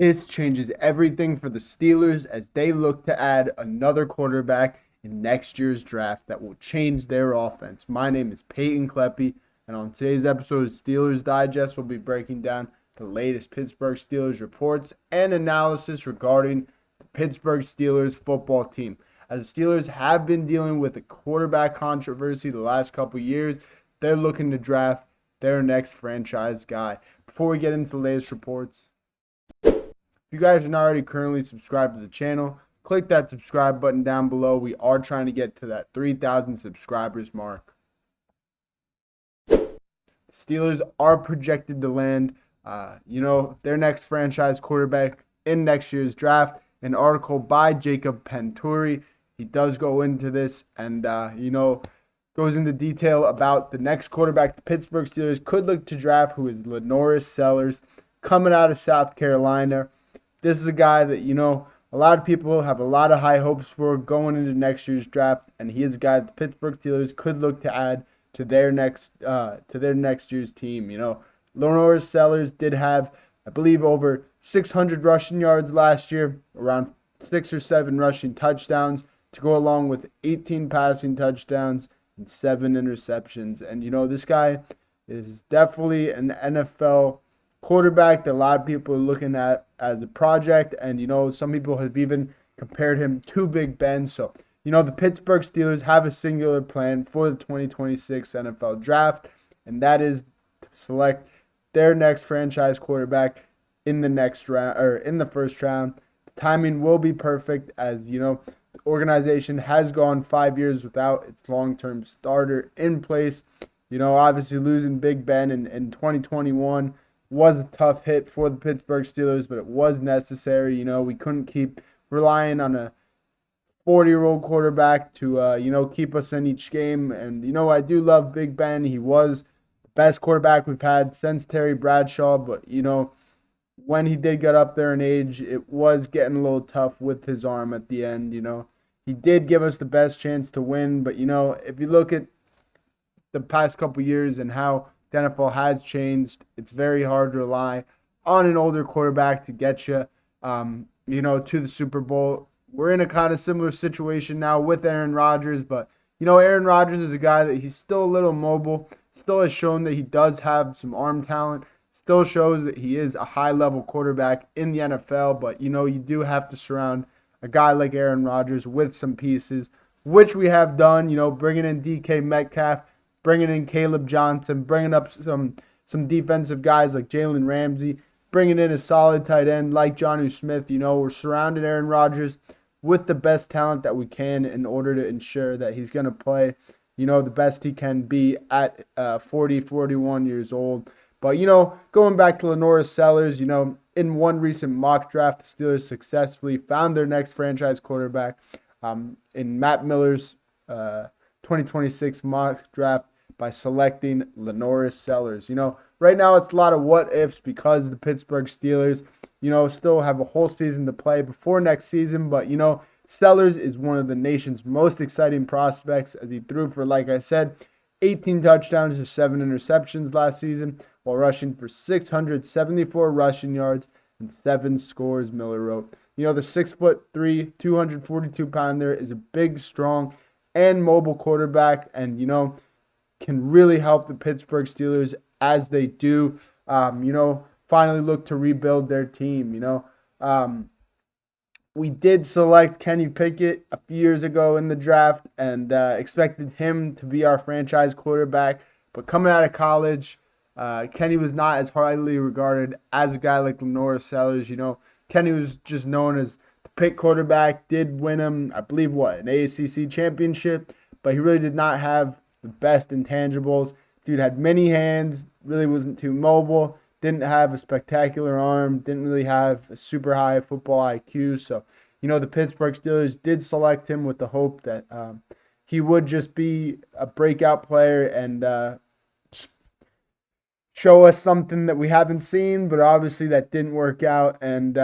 This changes everything for the Steelers as they look to add another quarterback in next year's draft that will change their offense. My name is Peyton Kleppe, and on today's episode of Steelers Digest, we'll be breaking down the latest Pittsburgh Steelers reports and analysis regarding the Pittsburgh Steelers football team. As the Steelers have been dealing with a quarterback controversy the last couple years, they're looking to draft their next franchise guy. Before we get into the latest reports, if you guys are not already currently subscribed to the channel, click that subscribe button down below. We are trying to get to that 3,000 subscribers mark. The Steelers are projected to land, their next franchise quarterback in next year's draft. An article by Jacob Penturi. He does go into this and, goes into detail about the next quarterback the Pittsburgh Steelers could look to draft, who is Lenoris Sellers, coming out of South Carolina. This is a guy that, a lot of people have a lot of high hopes for going into next year's draft, and he is a guy that the Pittsburgh Steelers could look to add to their next year's team. Lenoris Sellers did have, I believe, over 600 rushing yards last year, around 6 or 7 rushing touchdowns to go along with 18 passing touchdowns and 7 interceptions. And, this guy is definitely an NFL quarterback that a lot of people are looking at as a project. And, some people have even compared him to Big Ben. So, the Pittsburgh Steelers have a singular plan for the 2026 NFL draft, and that is to select their next franchise quarterback in the next round, or in the first round. The timing will be perfect as, the organization has gone 5 years without its long-term starter in place. Obviously losing Big Ben in 2021 was a tough hit for the Pittsburgh Steelers, but it was necessary. We couldn't keep relying on a 40-year-old quarterback to, keep us in each game. And, I do love Big Ben. He was the best quarterback we've had since Terry Bradshaw, but, when he did get up there in age, it was getting a little tough with his arm at the end. He did give us the best chance to win, but, if you look at the past couple years and how the NFL has changed, it's very hard to rely on an older quarterback to get you, to the Super Bowl. We're in a kind of similar situation now with Aaron Rodgers, but, Aaron Rodgers is a guy that he's still a little mobile, still has shown that he does have some arm talent, still shows that he is a high-level quarterback in the NFL, but, you do have to surround a guy like Aaron Rodgers with some pieces, which we have done, bringing in DK Metcalf, bringing in Caleb Johnson, bringing up some defensive guys like Jalen Ramsey, bringing in a solid tight end like Jonnu Smith. We're surrounding Aaron Rodgers with the best talent that we can in order to ensure that he's going to play, the best he can be at 41 years old. But, going back to Lenoris Sellers, in one recent mock draft, the Steelers successfully found their next franchise quarterback in Matt Miller's 2026 mock draft by selecting Lenoris Sellers. Right now it's a lot of what ifs because the Pittsburgh Steelers, still have a whole season to play before next season. But, Sellers is one of the nation's most exciting prospects as he threw for, like I said, 18 touchdowns to 7 interceptions last season while rushing for 674 rushing yards and 7 scores, Miller wrote. The 6'3", 242-pounder is a big, strong, and mobile quarterback, and, can really help the Pittsburgh Steelers as they do, finally look to rebuild their team. We did select Kenny Pickett a few years ago in the draft and expected him to be our franchise quarterback, but coming out of college, Kenny was not as highly regarded as a guy like Lenoris Sellers. Kenny was just known as the pick quarterback, did win him, I believe, an AACC championship, but he really did not have the best intangibles. Dude had many hands, really wasn't too mobile, didn't have a spectacular arm, didn't really have a super high football IQ. So, the Pittsburgh Steelers did select him with the hope that he would just be a breakout player and show us something that we haven't seen, but obviously that didn't work out. And,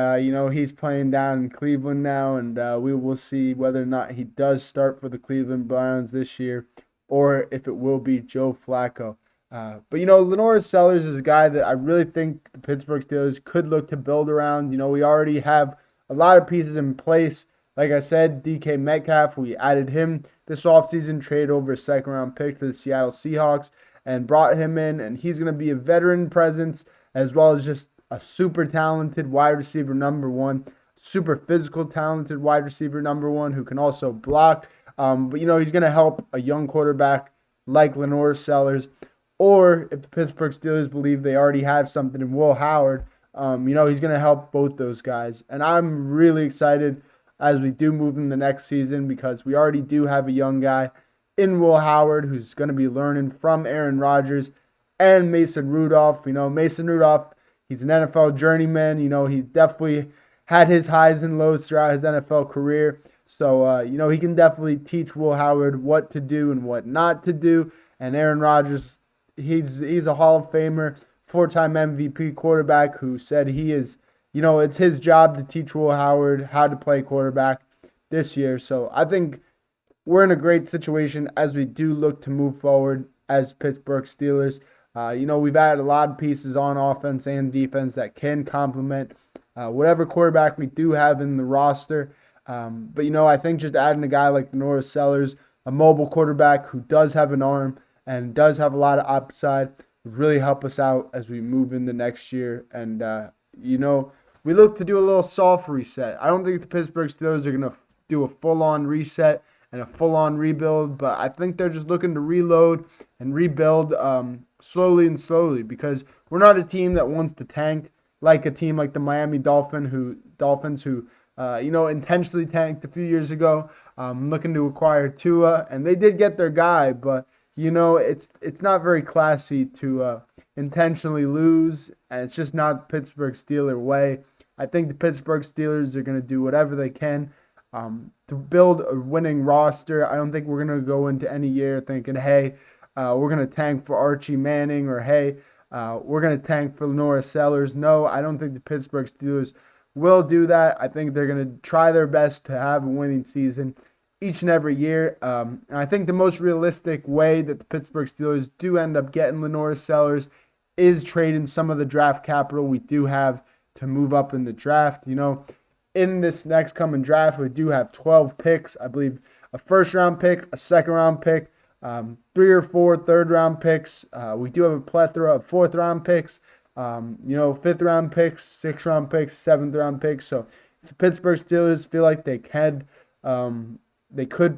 he's playing down in Cleveland now, and we will see whether or not he does start for the Cleveland Browns this year or if it will be Joe Flacco. But, you know, Lenore Sellers is a guy that I really think the Pittsburgh Steelers could look to build around. You know, we already have a lot of pieces in place. Like I said, DK Metcalf, we added him this offseason, traded over a second-round pick to the Seattle Seahawks and brought him in, and he's going to be a veteran presence as well as just a super talented wide receiver number one, super physical talented wide receiver number one who can also block. But, you know, he's going to help a young quarterback like Lenore Sellers. Or if the Pittsburgh Steelers believe they already have something in Will Howard, you know, he's going to help both those guys. And I'm really excited as we do move in the next season because we already do have a young guy in Will Howard who's going to be learning from Aaron Rodgers and Mason Rudolph. You know, Mason Rudolph, he's an NFL journeyman. You know, he's definitely had his highs and lows throughout his NFL career. So, you know, he can definitely teach Will Howard what to do and what not to do. And Aaron Rodgers, he's a Hall of Famer, 4-time MVP quarterback who said he is, you know, it's his job to teach Will Howard how to play quarterback this year. So I think we're in a great situation as we do look to move forward as Pittsburgh Steelers. You know, we've added a lot of pieces on offense and defense that can complement whatever quarterback we do have in the roster. But, you know, I think just adding a guy like Lenore Sellers, a mobile quarterback who does have an arm and does have a lot of upside, would really help us out as we move into next year. And, you know, we look to do a little soft reset. I don't think the Pittsburgh Steelers are going to do a full-on reset and a full-on rebuild, but I think they're just looking to reload and rebuild slowly because we're not a team that wants to tank like a team like the Miami Dolphins who you know, intentionally tanked a few years ago, looking to acquire Tua, and they did get their guy, but you know, it's not very classy to intentionally lose, and it's just not Pittsburgh Steeler way. I think the Pittsburgh Steelers are going to do whatever they can to build a winning roster. I don't think we're going to go into any year thinking, hey, we're going to tank for Archie Manning or, hey, we're going to tank for Lenore Sellers. No, I don't think the Pittsburgh Steelers will do that. I think they're going to try their best to have a winning season each and every year. And I think the most realistic way that the Pittsburgh Steelers do end up getting Lenore Sellers is trading some of the draft capital we do have to move up in the draft. You know, in this next coming draft, we do have 12 picks. I believe a first-round pick, a second-round pick, 3 or 4 third-round picks. We do have a plethora of fourth-round picks. You know, 5th-round picks, 6th-round picks, 7th-round picks. So if the Pittsburgh Steelers feel like they could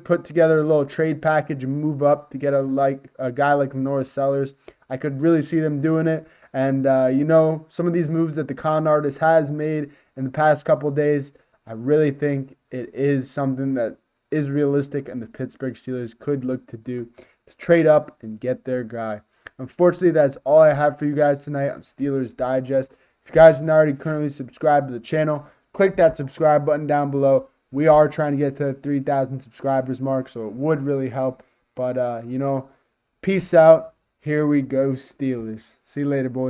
put together a little trade package and move up to get a guy like Lenore Sellers. I could really see them doing it. And, you know, some of these moves that the con artist has made in the past couple of days, I really think it is something that is realistic and the Pittsburgh Steelers could look to do to trade up and get their guy. Unfortunately, that's all I have for you guys tonight on Steelers Digest. If you guys are not already currently subscribed to the channel, click that subscribe button down below. We are trying to get to the 3,000 subscribers mark, so it would really help. But, you know, peace out. Here we go, Steelers. See you later, boys.